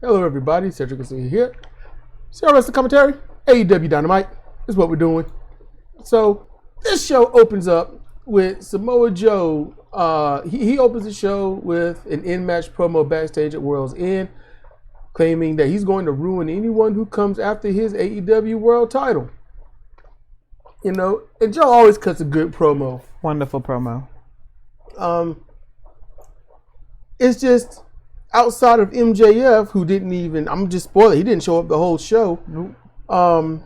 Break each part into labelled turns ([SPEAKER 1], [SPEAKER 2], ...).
[SPEAKER 1] Hello, everybody. Cedric is here. CRFP commentary. AEW Dynamite is what we're doing. So this show opens up with Samoa Joe. He opens the show with an in-match promo backstage at World's End, claiming that he's going to ruin anyone who comes after his AEW World Title. You know, and Joe always cuts a good promo.
[SPEAKER 2] Wonderful promo.
[SPEAKER 1] It's just outside of MJF, who didn't even, I'm just spoiling, he didn't show up the whole show.
[SPEAKER 2] Nope.
[SPEAKER 1] I don't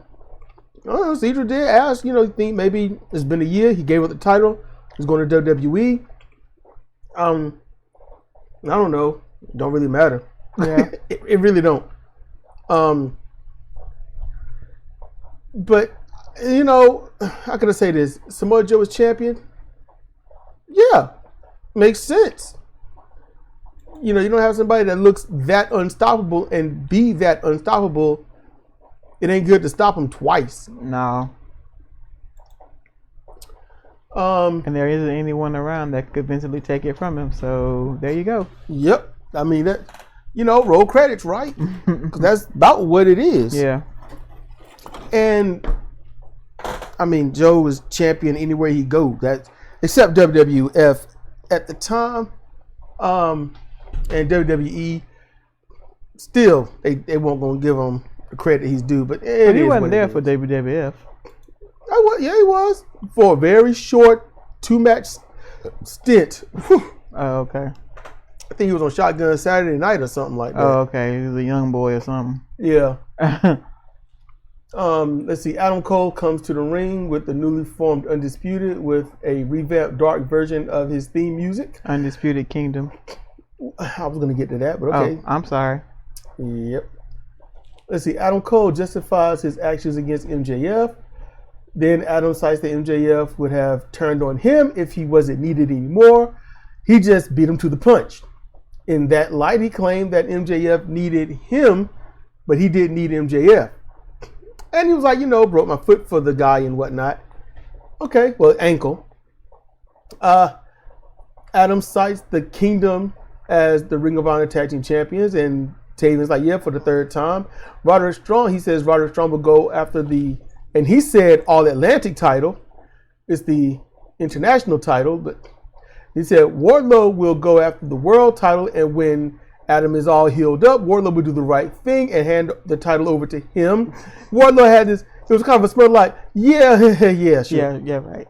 [SPEAKER 1] know, Cedric did ask, think maybe it's been a year, he gave up the title, he's going to WWE. I don't know, it don't really matter.
[SPEAKER 2] Yeah.
[SPEAKER 1] it really don't. But, how can I say this? Samoa Joe is champion? Yeah, makes sense. You don't have somebody that looks that unstoppable and be that unstoppable. It ain't good to stop him twice.
[SPEAKER 2] No. And there isn't anyone around that could eventually take it from him. So there you go.
[SPEAKER 1] Yep. I mean, that, roll credits, right? Because that's about what it is.
[SPEAKER 2] Yeah.
[SPEAKER 1] And, Joe is champion anywhere he goes. Except WWF at the time. And WWE, still, they won't gonna give him the credit he's due. But
[SPEAKER 2] he wasn't there for WWF.
[SPEAKER 1] Yeah, he was for a very short 2-match stint.
[SPEAKER 2] Oh, okay.
[SPEAKER 1] I think he was on Shotgun Saturday Night or something like that.
[SPEAKER 2] Oh, okay. He was a young boy or something.
[SPEAKER 1] Yeah. Let's see. Adam Cole comes to the ring with the newly formed Undisputed with a revamped dark version of his theme music.
[SPEAKER 2] Undisputed Kingdom.
[SPEAKER 1] I was going to get to that, but okay.
[SPEAKER 2] Oh, I'm sorry.
[SPEAKER 1] Yep. Let's see. Adam Cole justifies his actions against MJF. Then Adam cites that MJF would have turned on him if he wasn't needed anymore. He just beat him to the punch. In that light, he claimed that MJF needed him, but he didn't need MJF. And he was like, broke my foot for the guy and whatnot. Okay, well, ankle. Adam cites the Kingdom as the Ring of Honor Tag Team Champions, and Taven's like, yeah, for the third time. Roderick Strong, he says Roderick Strong will go after and he said All Atlantic title. It's the international title, but he said Wardlow will go after the world title, and when Adam is all healed up, Wardlow will do the right thing and hand the title over to him. Wardlow had this, it was kind of a smell like, yeah, sure.
[SPEAKER 2] Yeah, right.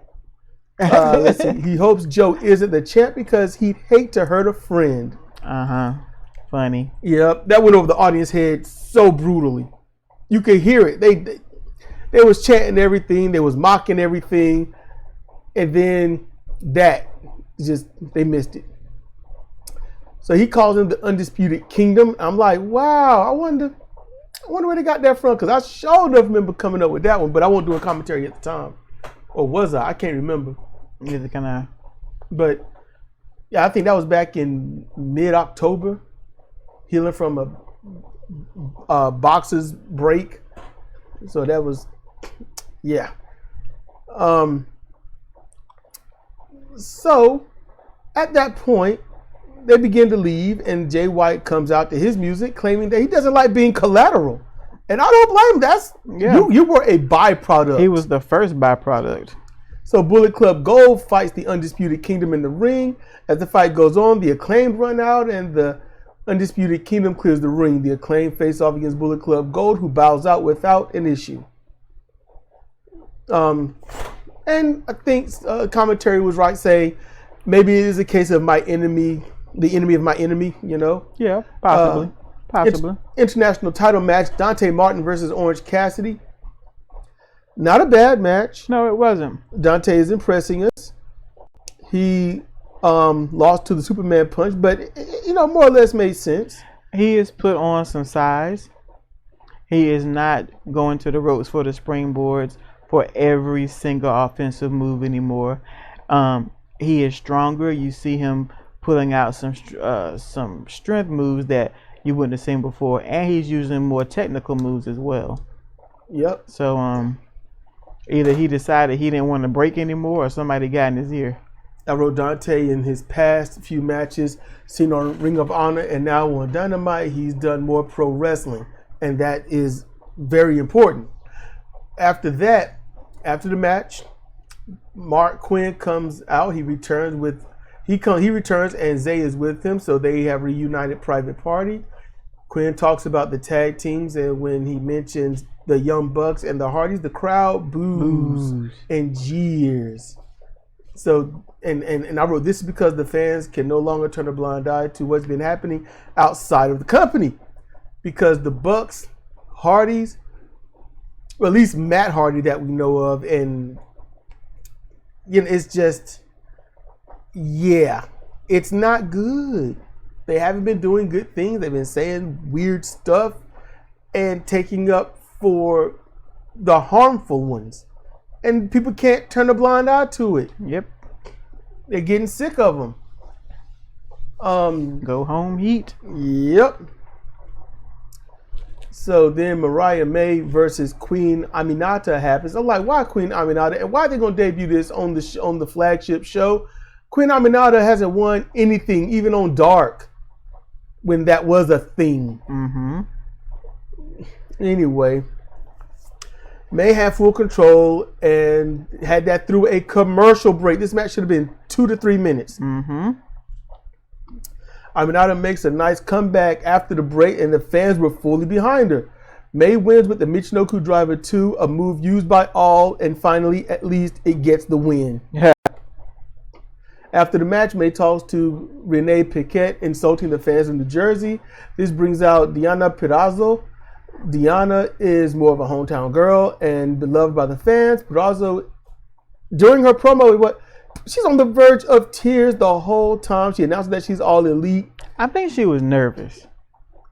[SPEAKER 1] Let's see. He hopes Joe isn't the champ because he'd hate to hurt a friend.
[SPEAKER 2] Funny.
[SPEAKER 1] Yep, that went over the audience head so brutally. You could hear it. They was chanting everything. They was mocking everything, and then they missed it. So he calls him the Undisputed Kingdom. I'm like, wow. I wonder where they got that from, because I sure enough remember coming up with that one, but I won't do a commentary at the time. Or was I? I can't remember.
[SPEAKER 2] Neither can I.
[SPEAKER 1] But yeah, I think that was back in mid-October, healing from a boxer's break. So that was, yeah. So at that point, they begin to leave, and Jay White comes out to his music, claiming that he doesn't like being collateral. And I don't blame him. You were a byproduct.
[SPEAKER 2] He was the first byproduct.
[SPEAKER 1] So Bullet Club Gold fights the Undisputed Kingdom in the ring. As the fight goes on, the Acclaimed run out, and the Undisputed Kingdom clears the ring. The Acclaimed face off against Bullet Club Gold, who bows out without an issue. And I think commentary was right saying maybe it is a case of my enemy, the enemy of my enemy,
[SPEAKER 2] Yeah, possibly. Possibly.
[SPEAKER 1] International title match, Dante Martin versus Orange Cassidy. Not a bad match.
[SPEAKER 2] No, it wasn't.
[SPEAKER 1] Dante is impressing us. He lost to the Superman punch, but more or less made sense.
[SPEAKER 2] He is put on some size. He is not going to the ropes for the springboards for every single offensive move anymore. He is stronger. You see him pulling out some strength moves that you wouldn't have seen before, and he's using more technical moves as well.
[SPEAKER 1] Yep.
[SPEAKER 2] So either he decided he didn't want to break anymore, or somebody got in his ear.
[SPEAKER 1] I wrote Dante in his past few matches, seen on Ring of Honor and now on Dynamite, he's done more pro wrestling, and that is very important. After that, after the match, Mark Quinn comes out. He returns and Zay is with him, so they have reunited Private Party. Quinn talks about the tag teams, and when he mentions the Young Bucks and the Hardys, the crowd boos and jeers. So, and I wrote, this is because the fans can no longer turn a blind eye to what's been happening outside of the company. Because the Bucks, Hardys, or at least Matt Hardy that we know of, and it's just, it's not good. They haven't been doing good things. They've been saying weird stuff and taking up for the harmful ones. And people can't turn a blind eye to it.
[SPEAKER 2] Yep.
[SPEAKER 1] They're getting sick of them.
[SPEAKER 2] Go home, heat.
[SPEAKER 1] Yep. So then Mariah May versus Queen Aminata happens. I'm like, why Queen Aminata? And why are they going to debut this on the flagship show? Queen Aminata hasn't won anything, even on Dark, when that was a thing.
[SPEAKER 2] Mm-hmm.
[SPEAKER 1] Anyway, May had full control and had that through a commercial break. This match should have been 2 to 3 minutes.
[SPEAKER 2] Mm-hmm.
[SPEAKER 1] Aminata makes a nice comeback after the break, and the fans were fully behind her. May wins with the Michinoku Driver 2, a move used by all, and finally, at least, it gets the win.
[SPEAKER 2] Yeah.
[SPEAKER 1] After the match, May talks to Renee Paquette, insulting the fans of New Jersey. This brings out Diana Perazzo. Diana is more of a hometown girl and beloved by the fans. Perazzo, during her promo, she's on the verge of tears the whole time. She announced that she's all elite.
[SPEAKER 2] I think she was nervous.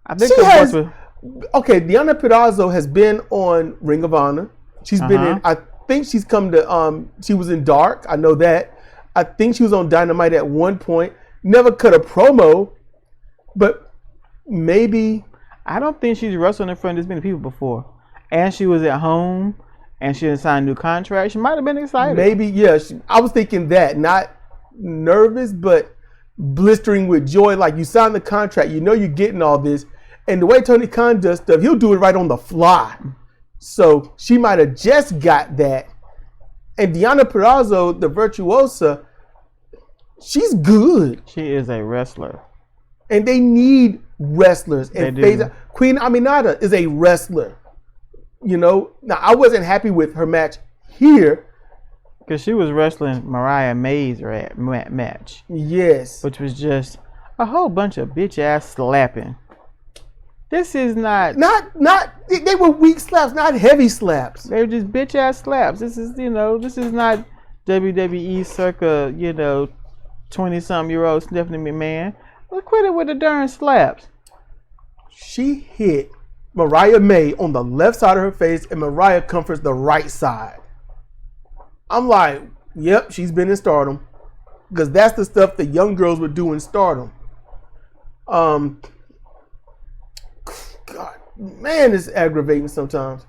[SPEAKER 1] Diana Perazzo has been on Ring of Honor. She's been in, I think she's come to, she was in Dark. I know that. I think she was on Dynamite at one point. Never cut a promo, but maybe.
[SPEAKER 2] I don't think she's wrestled in front of this many people before. And she was at home, and she didn't sign a new contract. She might have been excited.
[SPEAKER 1] Maybe, yeah. I was thinking that. Not nervous, but blistering with joy. Like, you signed the contract. You know you're getting all this. And the way Tony Khan does stuff, he'll do it right on the fly. So she might have just got that. And Diana Perazzo, the virtuosa, she's good.
[SPEAKER 2] She is a wrestler.
[SPEAKER 1] And they need wrestlers. And
[SPEAKER 2] they do.
[SPEAKER 1] Queen Aminata is a wrestler. Now I wasn't happy with her match here.
[SPEAKER 2] Because she was wrestling Mariah May's match.
[SPEAKER 1] Yes.
[SPEAKER 2] Which was just a whole bunch of bitch ass slapping. This is not.
[SPEAKER 1] They were weak slaps, not heavy slaps.
[SPEAKER 2] They were just bitch ass slaps. This is not WWE circa, 20-something-year-old Stephanie McMahon. Let's quit it with the darn slaps.
[SPEAKER 1] She hit Mariah May on the left side of her face, and Mariah comforts the right side. I'm like, yep, she's been in Stardom. Because that's the stuff the young girls would do in Stardom. God, man, it's aggravating sometimes.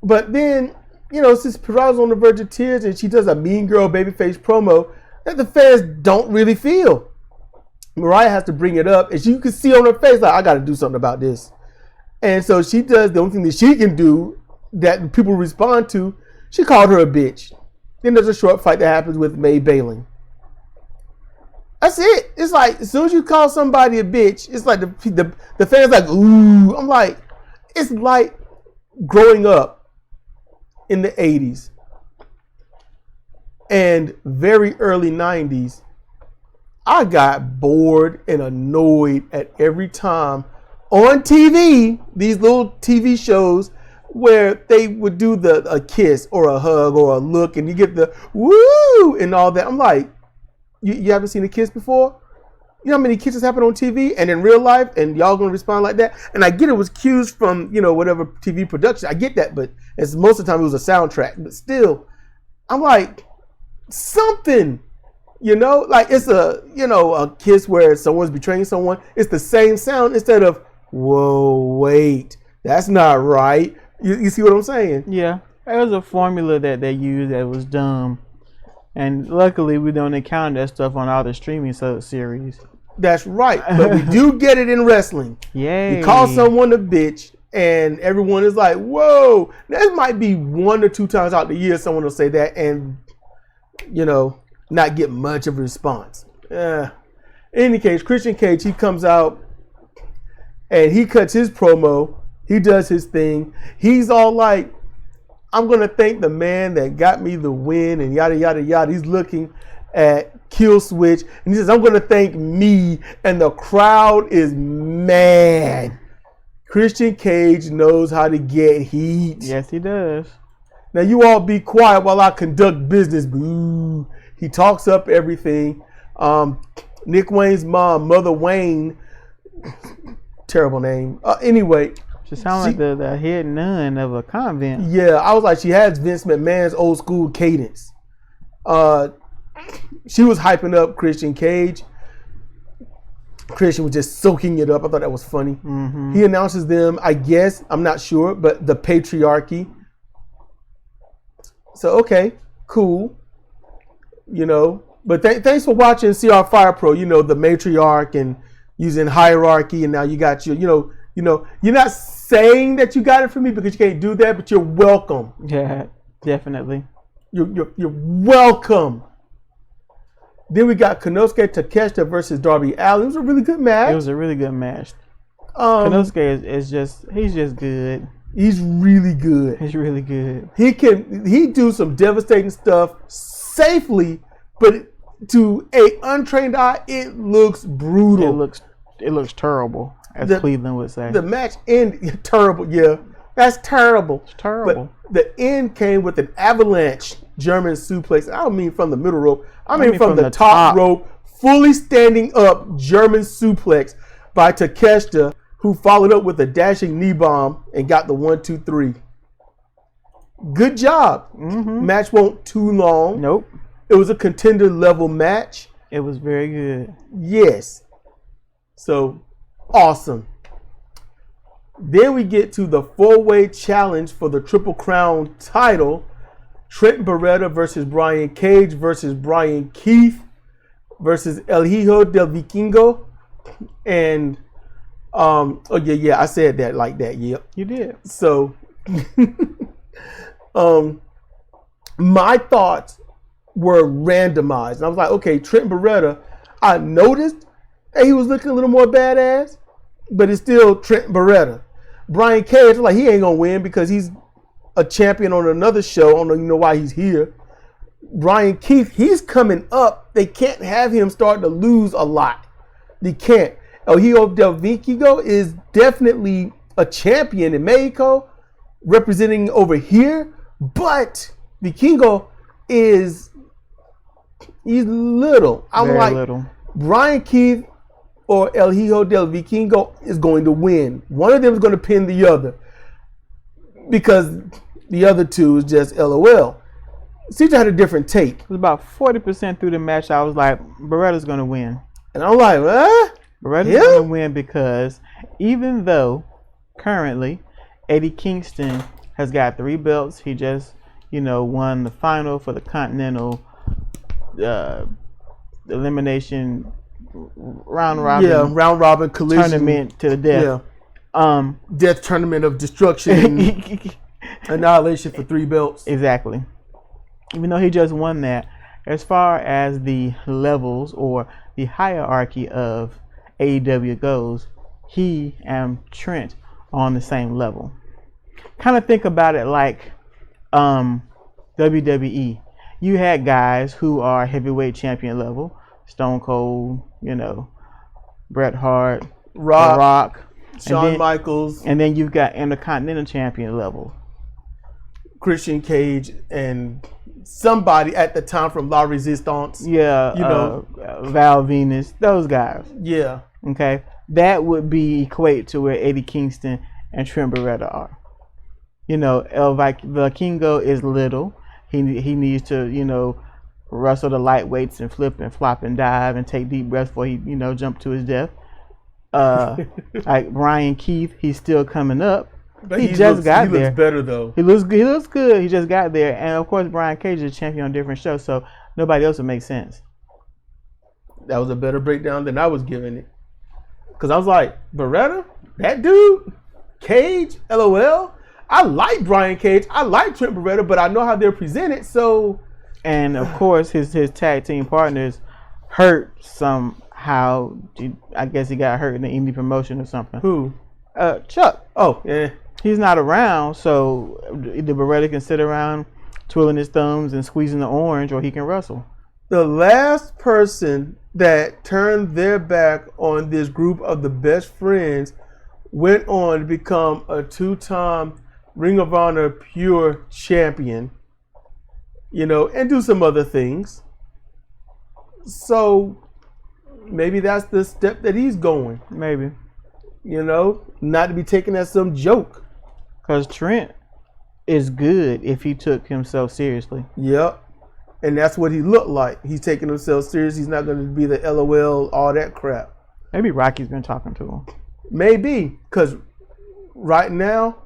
[SPEAKER 1] But then, since Perazzo's on the verge of tears and she does a mean girl babyface promo that the fans don't really feel. Mariah has to bring it up, and you can see on her face, like, I got to do something about this. And so she does the only thing that she can do that people respond to. She called her a bitch. Then there's a short fight that happens with May bailing. That's it. It's like, as soon as you call somebody a bitch, it's like the fans like, ooh. I'm like, it's like growing up in the 80s and very early 90s. I got bored and annoyed at every time on TV, these little TV shows where they would do a kiss or a hug or a look and you get the woo and all that. I'm like, you haven't seen a kiss before? You know how many kisses happen on TV and in real life, and y'all gonna respond like that? And I get it was cues from, whatever TV production. I get that, but it's most of the time it was a soundtrack. But still, I'm like, something. Like it's a kiss where someone's betraying someone. It's the same sound instead of, whoa, wait, that's not right. You see what I'm saying?
[SPEAKER 2] Yeah. There was a formula that they used that was dumb. And luckily, we don't encounter that stuff on all the streaming series.
[SPEAKER 1] That's right. But we do get it in wrestling.
[SPEAKER 2] Yay.
[SPEAKER 1] You call someone a bitch, and everyone is like, whoa. That might be 1 or 2 times out the year someone will say that and, not get much of a response. In any case, Christian Cage, he comes out and he cuts his promo. He does his thing. He's all like, I'm going to thank the man that got me the win and yada, yada, yada. He's looking at Kill Switch and he says, I'm going to thank me. And the crowd is mad. Christian Cage knows how to get heat.
[SPEAKER 2] Yes, he does.
[SPEAKER 1] Now, you all be quiet while I conduct business. Boo. He talks up everything. Nick Wayne's mom, Mother Wayne, terrible name. Anyway.
[SPEAKER 2] She sounds like the head nun of a convent.
[SPEAKER 1] Yeah, I was like, she has Vince McMahon's old school cadence. She was hyping up Christian Cage. Christian was just soaking it up. I thought that was funny.
[SPEAKER 2] Mm-hmm.
[SPEAKER 1] He announces them, I guess, I'm not sure, but the patriarchy. So, okay, cool. But thanks for watching CR Fire Pro, the matriarch and using hierarchy. And now you got your, you're not saying that you got it from me because you can't do that, but you're welcome.
[SPEAKER 2] Yeah, definitely.
[SPEAKER 1] You're welcome. Then we got Konosuke Takeshita versus Darby Allin. It was a really good match.
[SPEAKER 2] It was a really good match. Konosuke is he's just good.
[SPEAKER 1] He's really good.
[SPEAKER 2] He's really good.
[SPEAKER 1] He do some devastating stuff safely, but to a untrained eye, it looks brutal.
[SPEAKER 2] It looks terrible, as Cleveland would say.
[SPEAKER 1] The match ended terrible. Yeah, that's terrible.
[SPEAKER 2] It's terrible.
[SPEAKER 1] But the end came with an avalanche German suplex. I don't mean from the middle rope. I mean from the top rope, fully standing up German suplex by Takeshita, who followed up with a dashing knee bomb and got the 1, 2, 3. Good job.
[SPEAKER 2] Mm-hmm.
[SPEAKER 1] Match won't too long.
[SPEAKER 2] Nope.
[SPEAKER 1] It was a contender level match.
[SPEAKER 2] It was very good.
[SPEAKER 1] Yes. So, awesome. Then we get to the 4-way challenge for the Triple Crown title. Trent Beretta versus Brian Cage versus Brian Keith versus El Hijo del Vikingo. And, I said that like that. Yep.
[SPEAKER 2] You did.
[SPEAKER 1] So, my thoughts were randomized. And I was like, okay, Trent Beretta, I noticed that he was looking a little more badass, but it's still Trent Beretta. Brian Cage, like, he ain't gonna win because he's a champion on another show. I don't even know why he's here. Brian Keith, he's coming up. They can't have him start to lose a lot. They can't. El Hijo del Vikingo is definitely a champion in Mexico, representing over here, but Vikingo he's little. I'm
[SPEAKER 2] very
[SPEAKER 1] like,
[SPEAKER 2] little.
[SPEAKER 1] Brian Keith or El Hijo del Vikingo is going to win. One of them is going to pin the other because the other two is just LOL. CJ had a different take.
[SPEAKER 2] It was about 40% through the match. I was like, Beretta's going to win.
[SPEAKER 1] And I'm like,
[SPEAKER 2] Beretta's going to win because even though currently Eddie Kingston has got 3 belts, he just, won the final for the Continental elimination round robin.
[SPEAKER 1] Yeah, round robin collision
[SPEAKER 2] tournament to the death.
[SPEAKER 1] Yeah. Death tournament of destruction and annihilation for 3 belts.
[SPEAKER 2] Exactly. Even though he just won that, as far as the levels or the hierarchy of AEW goes, he and Trent are on the same level. Kind of think about it like WWE. You had guys who are heavyweight champion level, Stone Cold, Bret Hart, Rock,
[SPEAKER 1] Shawn Michaels,
[SPEAKER 2] and then you've got Intercontinental champion level,
[SPEAKER 1] Christian Cage, and somebody at the time from La Resistance.
[SPEAKER 2] Yeah, Val Venus, those guys.
[SPEAKER 1] Yeah.
[SPEAKER 2] Okay, that would be equate to where Eddie Kingston and Trent Beretta are. El Vikingo is little. He needs to, wrestle the lightweights and flip and flop and dive and take deep breaths before he, jump to his death. Like Brian Keith, he's still coming up.
[SPEAKER 1] But
[SPEAKER 2] he just got there.
[SPEAKER 1] He looks better though.
[SPEAKER 2] He looks good. He just got there, and of course Brian Cage is a champion on different shows. So nobody else would make sense.
[SPEAKER 1] That was a better breakdown than I was giving it. Because I was like, Beretta? That dude? Cage? LOL? I like Brian Cage. I like Trent Beretta, but I know how they're presented, so...
[SPEAKER 2] And, of course, his tag team partners hurt somehow. I guess he got hurt in the indie promotion or something.
[SPEAKER 1] Who?
[SPEAKER 2] Chuck.
[SPEAKER 1] Oh, yeah.
[SPEAKER 2] He's not around, so either Beretta can sit around twirling his thumbs and squeezing the orange, or he can wrestle.
[SPEAKER 1] The last person that turned their back on this group of the best friends went on to become a 2-time Ring of Honor Pure Champion, and do some other things. So maybe that's the step that he's going.
[SPEAKER 2] Maybe.
[SPEAKER 1] Not to be taken as some joke.
[SPEAKER 2] Because Trent is good if he took himself seriously.
[SPEAKER 1] Yep. And that's what he looked like. He's taking himself serious. He's not going to be the LOL, all that crap.
[SPEAKER 2] Maybe Rocky's been talking to him.
[SPEAKER 1] Maybe. Because right now,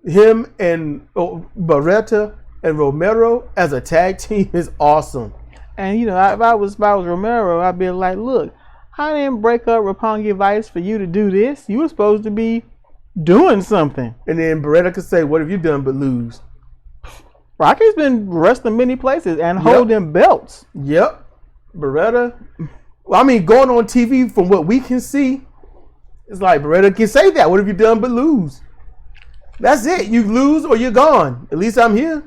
[SPEAKER 1] him and Beretta and Romero as a tag team is awesome.
[SPEAKER 2] And, if I was Romero, I'd be like, look, I didn't break up Roppongi Vice for you to do this. You were supposed to be doing something.
[SPEAKER 1] And then Beretta could say, what have you done but lose?
[SPEAKER 2] Rocky's been wrestling many places and holding belts.
[SPEAKER 1] Yep. Beretta. Well, going on TV from what we can see, it's like Beretta can say that. What have you done but lose? That's it. You lose or you're gone. At least I'm here.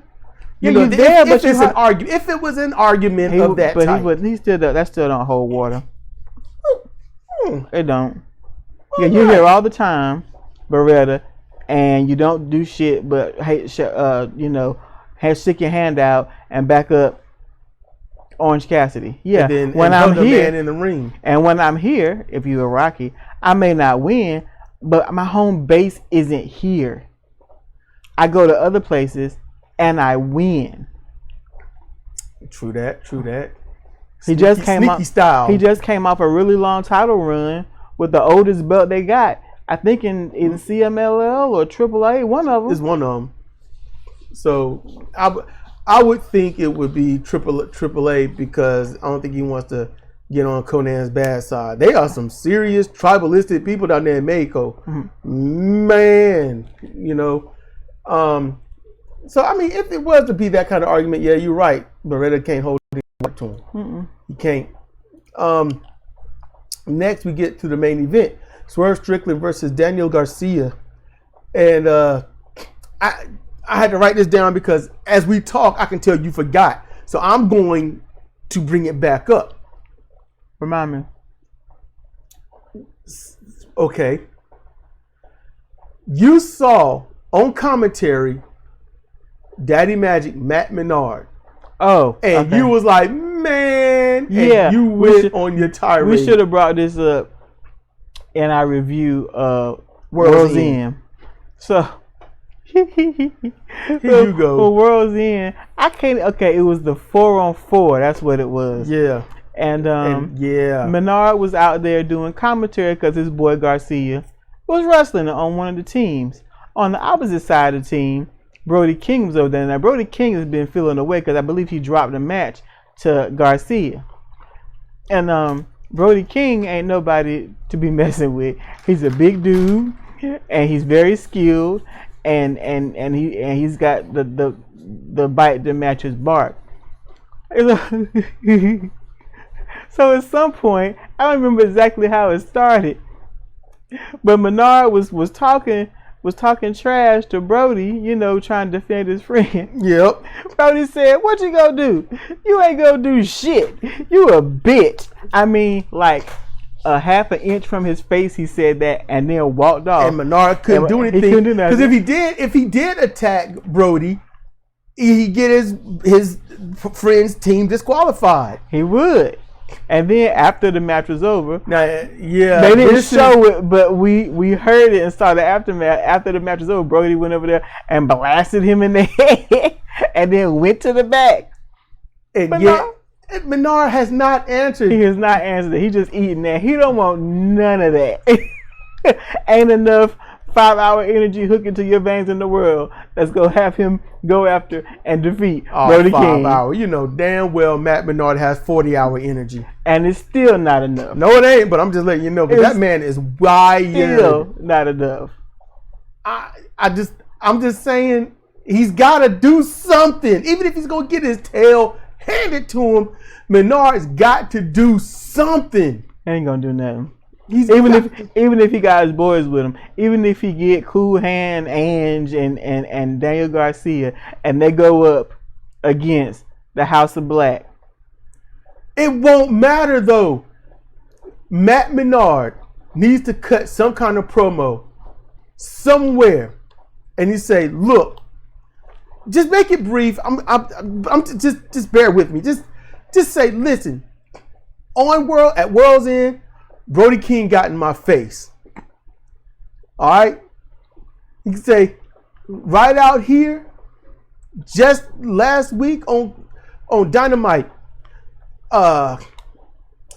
[SPEAKER 1] If it was an argument of that type.
[SPEAKER 2] That still don't hold water. It don't. Yeah, you hear all the time, Beretta, and you don't do shit but stick your hand out and back up Orange Cassidy. Yeah,
[SPEAKER 1] and I'm here, man in the ring.
[SPEAKER 2] And when I'm here, if you're a Rocky, I may not win, but my home base isn't here. I go to other places and I win.
[SPEAKER 1] True that.
[SPEAKER 2] He just came off a really long title run with the oldest belt they got. I think in CMLL or AAA, one of them.
[SPEAKER 1] It's one of them. So I would think it would be AAA because I don't think he wants to get on Conan's bad side. They are some serious tribalistic people down there in Mexico. Mm-hmm. Man, So if it was to be that kind of argument, yeah, you're right. Beretta can't hold it to him. Mm-mm. He can't. Next, we get to the main event: Swerve Strickland versus Daniel Garcia. And I had to write this down because as we talk, I can tell you forgot. So I'm going to bring it back up.
[SPEAKER 2] Remind me.
[SPEAKER 1] Okay. You saw on commentary Daddy Magic Matt Menard.
[SPEAKER 2] Oh,
[SPEAKER 1] and
[SPEAKER 2] okay.
[SPEAKER 1] You was like, man,
[SPEAKER 2] yeah,
[SPEAKER 1] and you went on your tirade.
[SPEAKER 2] We should have brought this up in our review of World's End. So here
[SPEAKER 1] you go.
[SPEAKER 2] For World's End, I can't. Okay, it was the 4-on-4. That's what it was.
[SPEAKER 1] Yeah.
[SPEAKER 2] And Menard was out there doing commentary because his boy Garcia was wrestling on one of the teams. On the opposite side of the team, Brody King was over there. Now, Brody King has been feeling away because I believe he dropped a match to Garcia. And Brody King ain't nobody to be messing with. He's a big dude, and he's very skilled, and he's got the bite that matches bark. So at some point, I don't remember exactly how it started, but Menard was talking trash to Brody, trying to defend his friend.
[SPEAKER 1] Yep.
[SPEAKER 2] Brody said, "What you gonna do? You ain't gonna do shit. You a bitch." Like a half an inch from his face, he said that, and then walked off.
[SPEAKER 1] And Menard couldn't do anything.
[SPEAKER 2] He couldn't do nothing.
[SPEAKER 1] Because if he did attack Brody, he'd get his friend's team disqualified.
[SPEAKER 2] He would. And then after the match was over,
[SPEAKER 1] they
[SPEAKER 2] didn't show it, but we heard it and saw the aftermath. After the match was over, Brody went over there and blasted him in the head, and then went to the back.
[SPEAKER 1] And Menard has not answered.
[SPEAKER 2] He has not answered it. He just eating that. He don't want none of that. Ain't enough 5-hour energy hook into your veins in the world. Let's go have him go after and defeat Brody
[SPEAKER 1] 5
[SPEAKER 2] King.
[SPEAKER 1] hour. You know damn well Matt Menard has 40-hour energy.
[SPEAKER 2] And it's still not enough.
[SPEAKER 1] No, it ain't, but I'm just letting you know, because that man is wired.
[SPEAKER 2] Still not enough.
[SPEAKER 1] I'm just saying, he's got to do something. Even if he's going to get his tail handed to him, Menard's got to do something.
[SPEAKER 2] Ain't going to do nothing. Even if he got his boys with him, even if he get Cool Hand, Ange, and Daniel Garcia, and they go up against the House of Black,
[SPEAKER 1] it won't matter though. Matt Menard needs to cut some kind of promo somewhere, and he say, "Look, just make it brief. I'm just bear with me. Just say, listen, at World's End, Brody King got in my face. All right." You can say, right out here, just last week on Dynamite,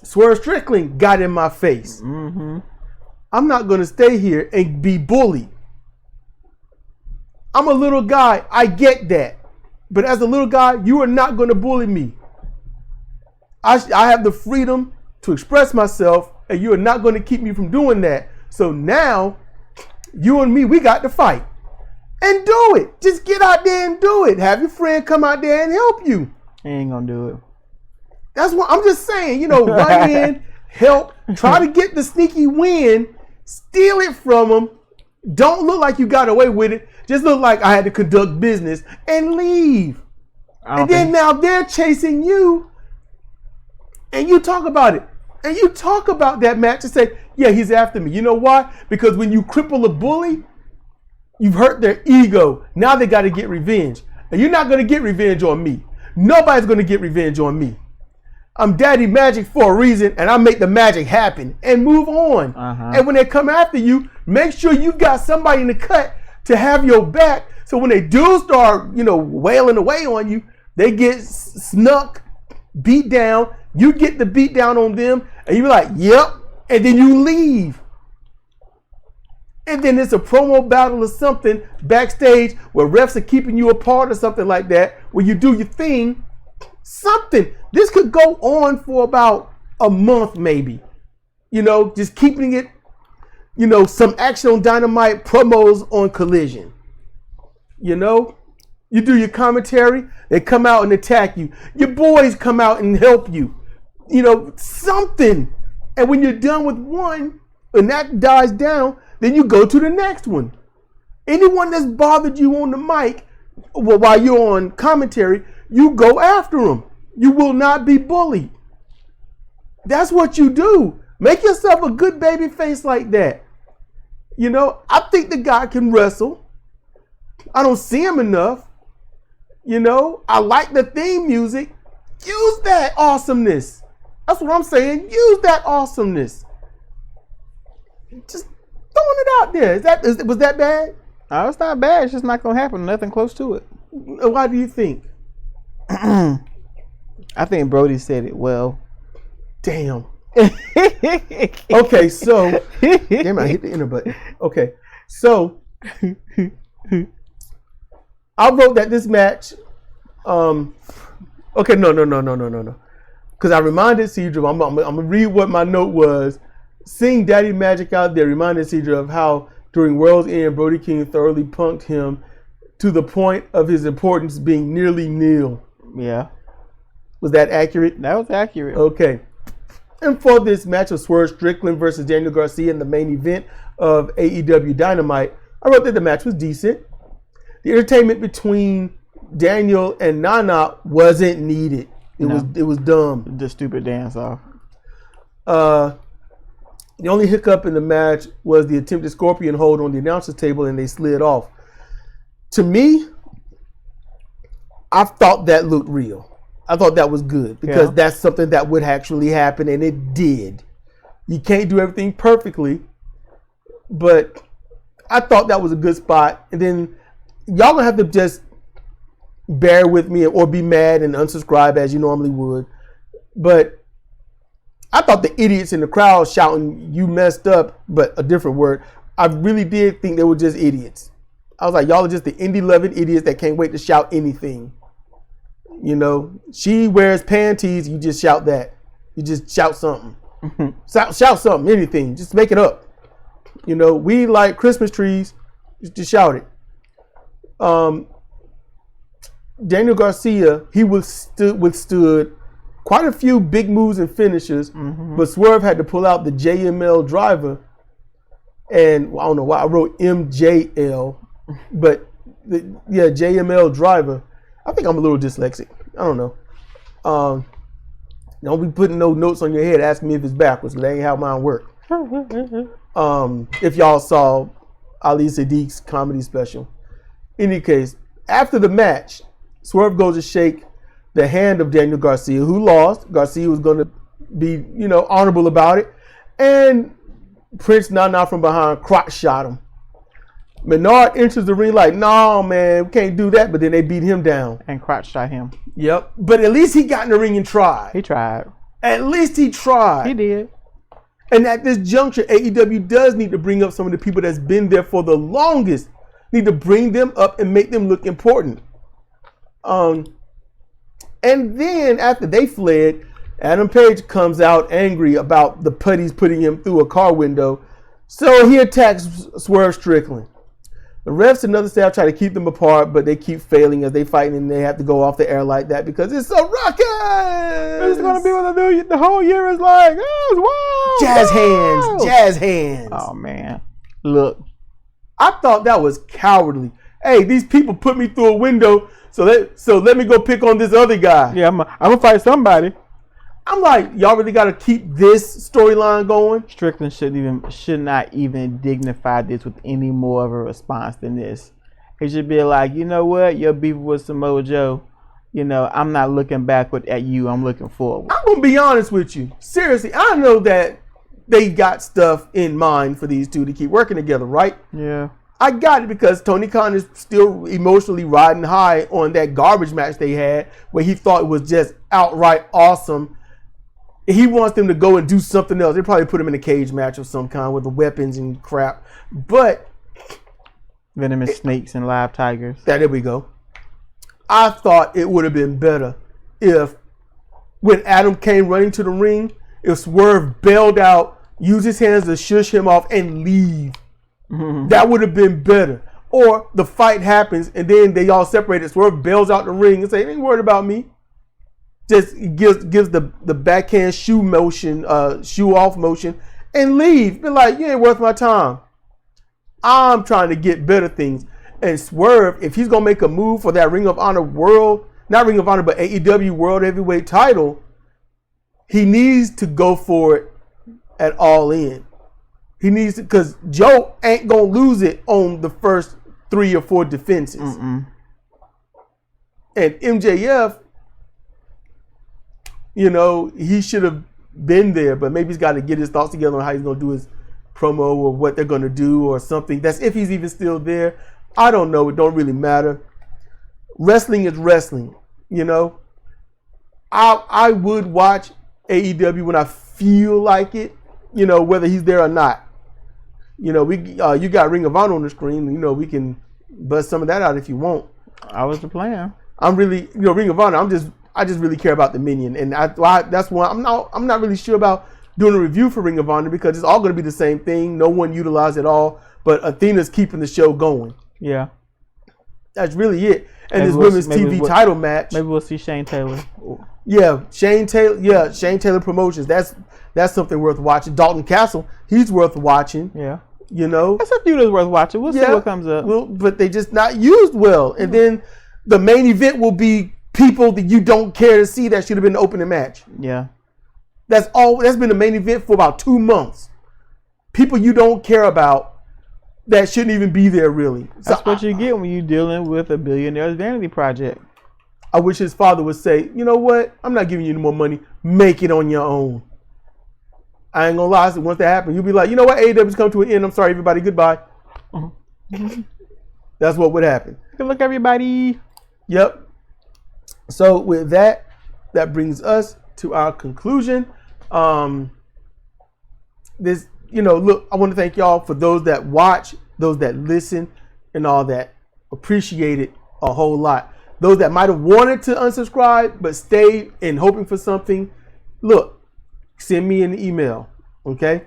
[SPEAKER 1] Swerve Strickland got in my face.
[SPEAKER 2] Mm-hmm.
[SPEAKER 1] I'm not going to stay here and be bullied. I'm a little guy. I get that. But as a little guy, you are not going to bully me. I have the freedom to express myself, and you are not going to keep me from doing that. So now, you and me, we got to fight. And do it. Just get out there and do it. Have your friend come out there and help you.
[SPEAKER 2] He ain't going to do it.
[SPEAKER 1] That's what I'm just saying. Run in, help, try to get the sneaky win, steal it from them. Don't look like you got away with it. Just look like I had to conduct business and leave. And then now they're chasing you. And you talk about it. And you talk about that match and say, yeah, he's after me. You know why? Because when you cripple a bully, you've hurt their ego. Now they got to get revenge. And you're not going to get revenge on me. Nobody's going to get revenge on me. I'm Daddy Magic for a reason, and I make the magic happen and move on. And when they come after you, make sure you got somebody in the cut to have your back. So when they do start, wailing away on you, they get snuck, beat down. You get the beat down on them, and you're like, yep. And then you leave. And then it's a promo battle or something backstage where refs are keeping you apart or something like that, where you do your thing. Something. This could go on for about a month, maybe. Just keeping it, some action on Dynamite, promos on Collision. You do your commentary, they come out and attack you. Your boys come out and help you. Something. And when you're done with one and that dies down, then you go to the next one. Anyone that's bothered you on the mic, while you're on commentary, you go after them. You will not be bullied. That's what you do. Make yourself a good baby face like that. I think the guy can wrestle. I don't see him enough. I like the theme music. Use that awesomeness. That's what I'm saying. Use that awesomeness. Just throwing it out there. Was that bad?
[SPEAKER 2] No, it's not bad. It's just not going to happen. Nothing close to it.
[SPEAKER 1] Why do you think?
[SPEAKER 2] I think Brody said it well.
[SPEAKER 1] Damn. Okay, so damn, I hit the enter button. Okay, so I wrote that this match. Okay, no. Because I reminded Cedra, I'm gonna read what my note was. Seeing Daddy Magic out there reminded Cedra of how during World's End, Brody King thoroughly punked him to the point of his importance being nearly nil.
[SPEAKER 2] Yeah.
[SPEAKER 1] Was that accurate?
[SPEAKER 2] That was accurate.
[SPEAKER 1] Okay. And for this match of Swerve Strickland versus Daniel Garcia in the main event of AEW Dynamite, I wrote that the match was decent. The entertainment between Daniel and Nana wasn't needed. It was dumb.
[SPEAKER 2] The stupid dance off.
[SPEAKER 1] The only hiccup in the match was the attempted scorpion hold on the announcer's table, and they slid off. To me, I thought that looked real. I thought that was good because that's something that would actually happen, and it did. You can't do everything perfectly, but I thought that was a good spot. And then y'all gonna have to just bear with me or be mad and unsubscribe as you normally would. But I thought the idiots in the crowd shouting, "You messed up," but a different word, I really did think they were just idiots. I was like, y'all are just the indie-loving idiots that can't wait to shout anything. You know, she wears panties, you just shout that. You just shout something. Shout something, anything. Just make it up. You know, we like Christmas trees. Just shout it. Daniel Garcia, he withstood quite a few big moves and finishes, but Swerve had to pull out the JML driver. And I don't know why I wrote MJL, but JML driver. I think I'm a little dyslexic. I don't know. Don't be putting no notes on your head asking me if it's backwards. That ain't how mine work. If y'all saw Ali Sadiq's comedy special. In any case, after the match, Swerve goes to shake the hand of Daniel Garcia, who lost. Garcia was going to be, honorable about it. And Prince Nana from behind crotch shot him. Menard enters the ring like, no, man, we can't do that. But then they beat him down.
[SPEAKER 2] And crotch shot him.
[SPEAKER 1] Yep. But at least he got in the ring and tried.
[SPEAKER 2] He tried.
[SPEAKER 1] At least he tried.
[SPEAKER 2] He did.
[SPEAKER 1] And at this juncture, AEW does need to bring up some of the people that's been there for the longest. Need to bring them up and make them look important. And then after they fled, Adam Page comes out angry about the putties putting him through a car window. So he attacks Swerve Strickland. The refs and other staff try to keep them apart, but they keep failing as they fight, and they have to go off the air like that because it's so ruckus.
[SPEAKER 2] It's gonna be what the whole year is like. Oh, wow,
[SPEAKER 1] jazz hands.
[SPEAKER 2] Oh man, look,
[SPEAKER 1] I thought that was cowardly. Hey, these people put me through a window, so let me go pick on this other guy.
[SPEAKER 2] Yeah, I'm gonna fight somebody.
[SPEAKER 1] I'm like, y'all really got to keep this storyline going?
[SPEAKER 2] Strickland should not even dignify this with any more of a response than this. He should be like, you know what, your beef with Samoa Joe, I'm not looking backward at you, I'm looking forward.
[SPEAKER 1] I'm gonna be honest with you. Seriously, I know that they got stuff in mind for these two to keep working together, right?
[SPEAKER 2] Yeah.
[SPEAKER 1] I got it because Tony Khan is still emotionally riding high on that garbage match they had where he thought it was just outright awesome. He wants them to go and do something else. They probably put him in a cage match of some kind with the weapons and crap. But
[SPEAKER 2] venomous snakes and live tigers.
[SPEAKER 1] There we go. I thought it would have been better if when Adam came running to the ring, if Swerve bailed out, used his hands to shush him off and leave. Mm-hmm. That would have been better. Or the fight happens and then they all separated. Swerve bails out the ring and say, "Ain't worried about me." Just gives the backhand shoe motion, shoe off motion, and leave. Be like, you ain't worth my time. I'm trying to get better things. And Swerve, if he's gonna make a move for that Ring of Honor not Ring of Honor, but AEW World Heavyweight title, he needs to go for it at All In. He needs to, because Joe ain't gonna lose it on the first 3 or 4 defenses. Mm-mm. And MJF, he should have been there, but maybe he's got to get his thoughts together on how he's going to do his promo or what they're going to do or something. That's if he's even still there. I don't know. It don't really matter. Wrestling is wrestling, I would watch AEW when I feel like it, whether he's there or not. You got Ring of Honor on the screen. We can bust some of that out if you want.
[SPEAKER 2] I was the plan.
[SPEAKER 1] I'm really, Ring of Honor. I just really care about the Minion, and that's why I'm not really sure about doing a review for Ring of Honor because it's all going to be the same thing. No one utilized it all, but Athena's keeping the show going.
[SPEAKER 2] Yeah,
[SPEAKER 1] that's really it. And this women's TV title match.
[SPEAKER 2] Maybe we'll see Shane Taylor.
[SPEAKER 1] Yeah, Shane Taylor. Yeah, Shane Taylor Promotions. That's something worth watching. Dalton Castle. He's worth watching.
[SPEAKER 2] Yeah.
[SPEAKER 1] That's
[SPEAKER 2] a feud that's worth watching. We'll see what comes up.
[SPEAKER 1] Well, but they just not used well, and then the main event will be people that you don't care to see that should have been the opening match.
[SPEAKER 2] Yeah.
[SPEAKER 1] That's been the main event for about 2 months. People you don't care about that shouldn't even be there really.
[SPEAKER 2] That's what you get when you're dealing with a billionaire's vanity project.
[SPEAKER 1] I wish his father would say, you know what? I'm not giving you any more money. Make it on your own. I ain't gonna lie. So once that happens, you'll be like, you know what? AEW's come to an end. I'm sorry, everybody. Goodbye. Mm-hmm. That's what would happen.
[SPEAKER 2] Good luck, everybody.
[SPEAKER 1] Yep. So with that brings us to our conclusion. This look, I want to thank y'all for those that watch, those that listen, and all that. Appreciate it a whole lot. Those that might have wanted to unsubscribe but stayed and hoping for something, look, send me an email, okay?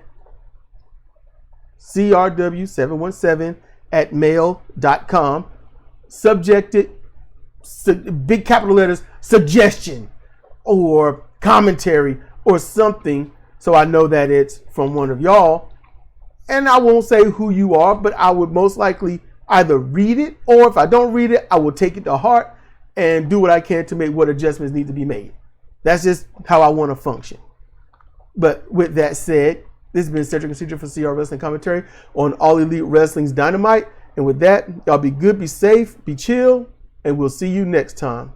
[SPEAKER 1] crw717@mail.com. Subjected, big capital letters, suggestion or commentary or something, so I know that it's from one of y'all. And I won't say who you are, but I would most likely either read it, or if I don't read it, I will take it to heart and do what I can to make what adjustments need to be made. That's just how I want to function. But with that said, this has been Cedric and Cedric for CR Wrestling Commentary on All Elite Wrestling's Dynamite. And with that, y'all be good, be safe, be chill, and we'll see you next time.